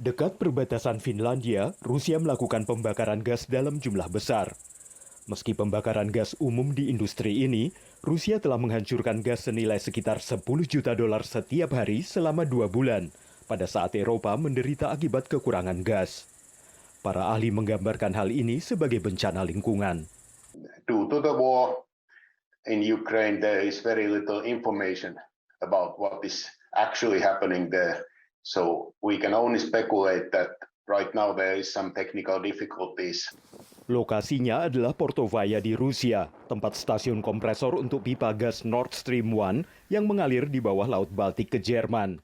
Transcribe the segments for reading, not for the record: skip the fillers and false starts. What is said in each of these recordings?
Dekat perbatasan Finlandia, Rusia melakukan pembakaran gas dalam jumlah besar. Meski pembakaran gas umum di industri ini, Rusia telah menghancurkan gas senilai sekitar 10 juta dolar setiap hari selama 2 bulan, pada saat Eropa menderita akibat kekurangan gas. Para ahli menggambarkan hal ini sebagai bencana lingkungan. Due to the war in Ukraine, there is very little information about what is actually happening there. So we can only speculate that right now there is some technical difficulties. Lokasinya adalah Portovaya di Rusia, tempat stasiun kompresor untuk pipa gas Nord Stream 1 yang mengalir di bawah Laut Baltik ke Jerman.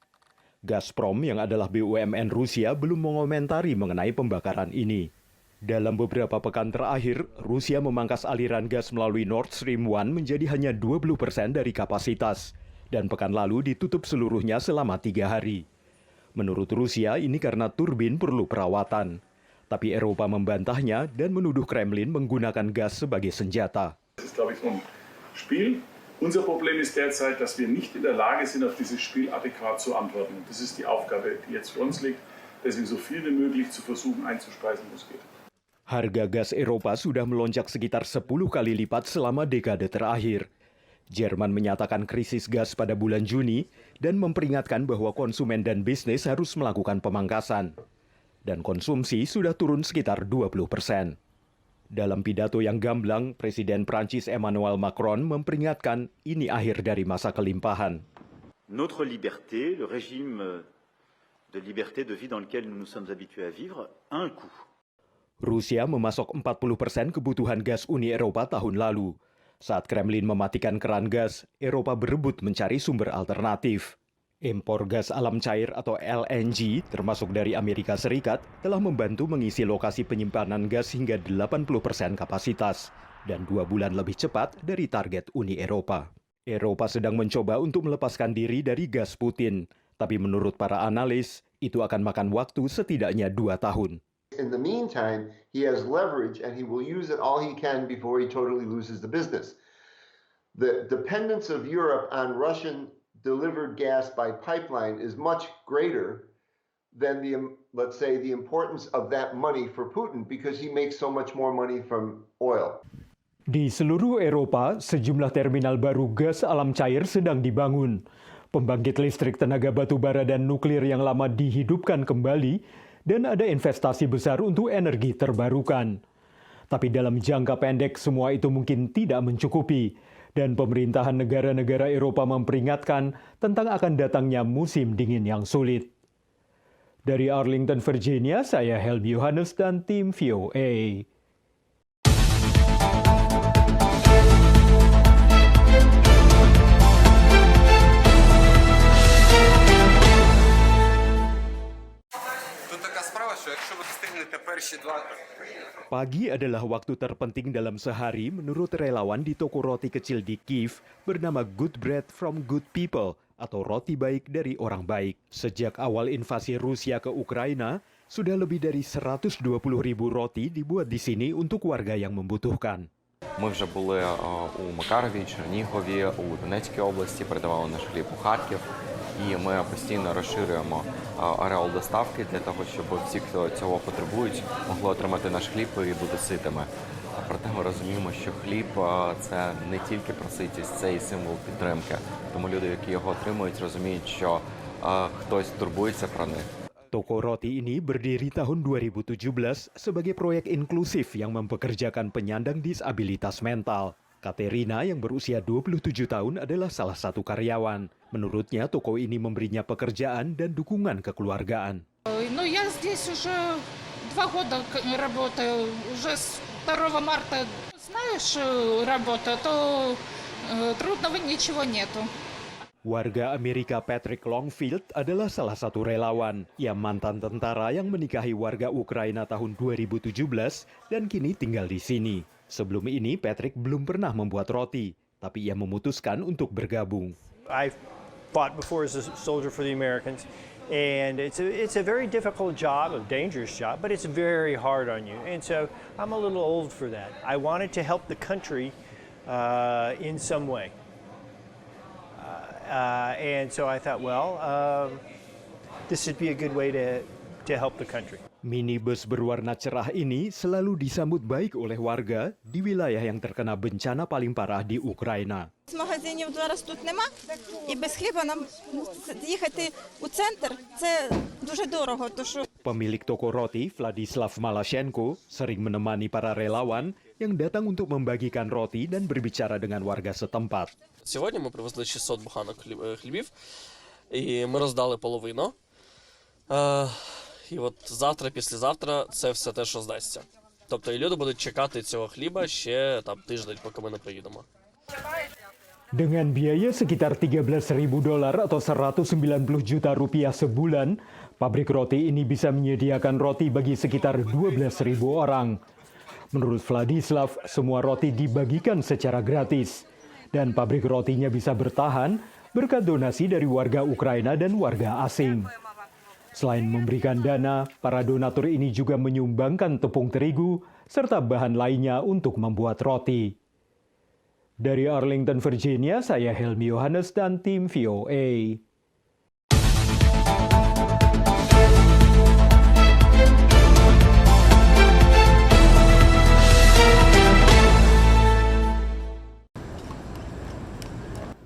Gazprom yang adalah BUMN Rusia belum mengomentari mengenai pembakaran ini. Dalam beberapa pekan terakhir, Rusia memangkas aliran gas melalui Nord Stream 1 menjadi hanya 20% dari kapasitas, dan pekan lalu ditutup seluruhnya selama 3 hari. Menurut Rusia, ini karena turbin perlu perawatan. Tapi Eropa membantahnya dan menuduh Kremlin menggunakan gas sebagai senjata. Das ist, glaube ich, ein Spiel. Unser Problem ist derzeit, dass wir nicht in der Lage sind, auf dieses Spiel adäquat zu antworten. Das ist die Aufgabe, die jetzt vor uns liegt, deswegen so viel wie möglich zu versuchen einzuspeisen, wo es geht. Harga gas Eropa sudah melonjak sekitar 10 kali lipat selama dekade terakhir. Jerman menyatakan krisis gas pada bulan Juni dan memperingatkan bahwa konsumen dan bisnis harus melakukan pemangkasan. Dan konsumsi sudah turun sekitar 20%. Dalam pidato yang gamblang, Presiden Prancis Emmanuel Macron memperingatkan ini akhir dari masa kelimpahan. Notre liberté, le régime de liberté de vie dans lequel nous nous sommes habitués à vivre, a un coût. Rusia memasok 40% kebutuhan gas Uni Eropa tahun lalu. Saat Kremlin mematikan keran gas, Eropa berebut mencari sumber alternatif. Impor gas alam cair atau LNG, termasuk dari Amerika Serikat, telah membantu mengisi lokasi penyimpanan gas hingga 80% kapasitas, dan 2 bulan lebih cepat dari target Uni Eropa. Eropa sedang mencoba untuk melepaskan diri dari gas Putin, tapi menurut para analis, itu akan makan waktu setidaknya 2 tahun. In the meantime, he has leverage and he will use it all he can before he totally loses the business. The dependence of Europe on Russian delivered gas by pipeline is much greater than let's say, the importance of that money for Putin because he makes so much more money from oil. Di seluruh Eropa, sejumlah terminal baru gas alam cair sedang dibangun. Pembangkit listrik tenaga batu bara dan nuklir yang lama dihidupkan kembali, dan ada investasi besar untuk energi terbarukan. Tapi dalam jangka pendek semua itu mungkin tidak mencukupi, dan pemerintahan negara-negara Eropa memperingatkan tentang akan datangnya musim dingin yang sulit. Dari Arlington, Virginia, saya Helmi Yohanes dan tim VOA. Pagi adalah waktu terpenting dalam sehari menurut relawan di toko roti kecil di Kiev bernama Good Bread from Good People atau roti baik dari orang baik. Sejak awal invasi Rusia ke Ukraina, sudah lebih dari 120.000 roti dibuat di sini untuk warga yang membutuhkan. Ми вже були у Макарові, Чернігові, у Донецькій області, передавали наш хліб у Харків. І ми постійно розширюємо ареал доставки для того, щоб всі, хто цього потребують, могли отримати наш хліб і бути ситими. Проте ми розуміємо, що хліб – це не тільки про ситість, це і символ підтримки. Тому люди, які його отримують, розуміють, що хтось турбується про них. Toko roti ini berdiri tahun 2017 sebagai proyek inklusif yang mempekerjakan penyandang disabilitas mental. Katerina yang berusia 27 tahun adalah salah satu karyawan. Menurutnya, toko ini memberinya pekerjaan dan dukungan kekeluargaan. Я здесь уже 2 года работаю, уже с 2 марта. Знаешь, работа, то трудного ничего нету. Warga Amerika Patrick Longfield adalah salah satu relawan. Ia mantan tentara yang menikahi warga Ukraina tahun 2017 dan kini tinggal di sini. Sebelum ini, Patrick belum pernah membuat roti, tapi ia memutuskan untuk bergabung. I fought before as a soldier for the Americans, and it's a very difficult job, a dangerous job, but it's very hard on you. And so I'm a little old for that. I wanted to help the country in some way. And so I thought, well, this would be a good way to to help the country. Minibus berwarna cerah ini selalu disambut baik oleh warga di wilayah yang terkena bencana paling parah di Ukraina. Магазинів зараз тут нема, і без хліба нам їхати у центр – це дуже дорого. Pemilik toko roti, Vladislav Malashenko, sering menemani para relawan yang datang untuk membagikan roti dan berbicara dengan warga setempat. Сьогодні ми привезли 600 буханок хлібів, і ми роздали половину. І от завтра, післязавтра це все те, що здасться. Тобто і люди будуть чекати цього хліба ще тиждень, поки ми не приїдемо. Dengan biaya sekitar $13.000 atau 190 juta rupiah sebulan, pabrik roti ini bisa menyediakan roti bagi sekitar 12.000 orang. Menurut Vladislav, semua roti dibagikan secara gratis. Dan pabrik rotinya bisa bertahan berkat donasi dari warga Ukraina dan warga asing. Selain memberikan dana, para donatur ini juga menyumbangkan tepung terigu serta bahan lainnya untuk membuat roti. Dari Arlington, Virginia, saya Helmi Yohanes dan tim VOA.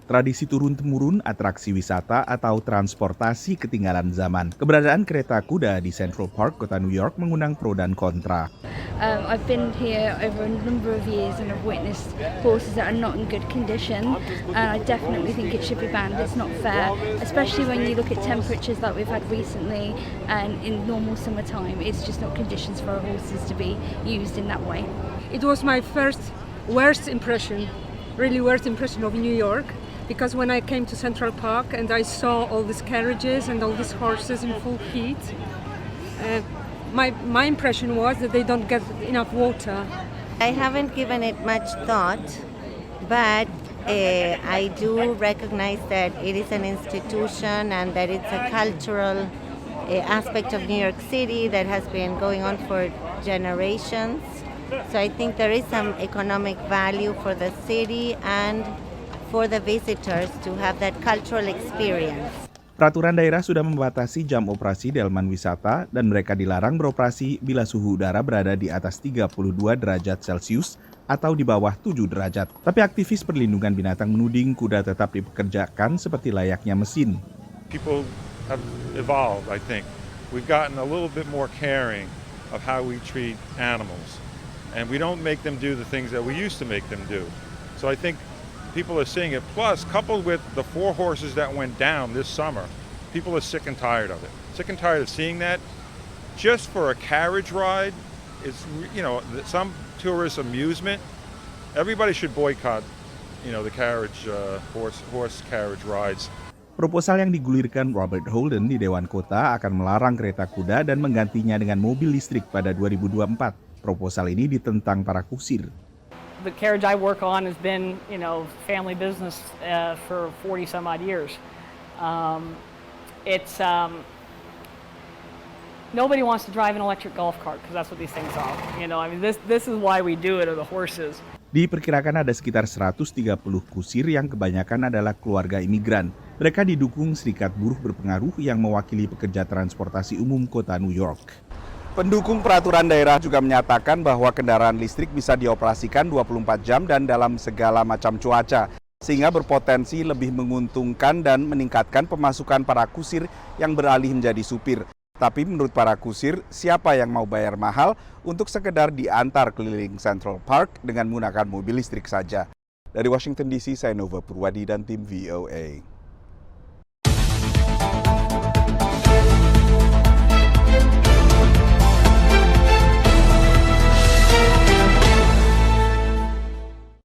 Tradisi turun-temurun atraksi wisata atau transportasi ketinggalan zaman. Keberadaan kereta kuda di Central Park, kota New York mengundang pro dan kontra. I've been here over a number of years and I've witnessed horses that are not in good condition, and I definitely think it should be banned. It's not fair, especially when you look at temperatures that we've had recently, and in normal summertime it's just not conditions for our horses to be used in that way. It was my worst impression of New York. Because when I came to Central Park and I saw all these carriages and all these horses in full heat, my impression was that they don't get enough water. I haven't given it much thought, but I do recognize that it is an institution and that it's a cultural aspect of New York City that has been going on for generations. So I think there is some economic value for the city and for the visitors to have that cultural experience. Peraturan daerah sudah membatasi jam operasi delman wisata dan mereka dilarang beroperasi bila suhu udara berada di atas 32 derajat Celcius atau di bawah 7 derajat. Tapi aktivis perlindungan binatang menuding kuda tetap dipekerjakan seperti layaknya mesin. People have evolved, I think. We've gotten a little bit more caring of how we treat animals. And we don't make them do the things that we used to make them do. So I think people are seeing it. Plus, coupled with the 4 horses that went down this summer, people are sick and tired of it. Sick and tired of seeing that. Just for a carriage ride, it's, some tourist amusement. Everybody should boycott, the carriage, horse carriage rides. Proposal yang digulirkan Robert Holden di Dewan Kota akan melarang kereta kuda dan menggantinya dengan mobil listrik pada 2024. Proposal ini ditentang para kusir. The carriage I work on has been, family business for 40 some odd years. Nobody wants to drive an electric golf cart because that's what these things are. This is why we do it, are the horses. Diperkirakan ada sekitar 130 kusir yang kebanyakan adalah keluarga imigran. Mereka didukung serikat buruh berpengaruh yang mewakili pekerja transportasi umum kota New York. Pendukung peraturan daerah juga menyatakan bahwa kendaraan listrik bisa dioperasikan 24 jam dan dalam segala macam cuaca, sehingga berpotensi lebih menguntungkan dan meningkatkan pemasukan para kusir yang beralih menjadi supir. Tapi menurut para kusir, siapa yang mau bayar mahal untuk sekedar diantar keliling Central Park dengan menggunakan mobil listrik saja? Dari Washington DC, saya Nova Purwadi dan tim VOA.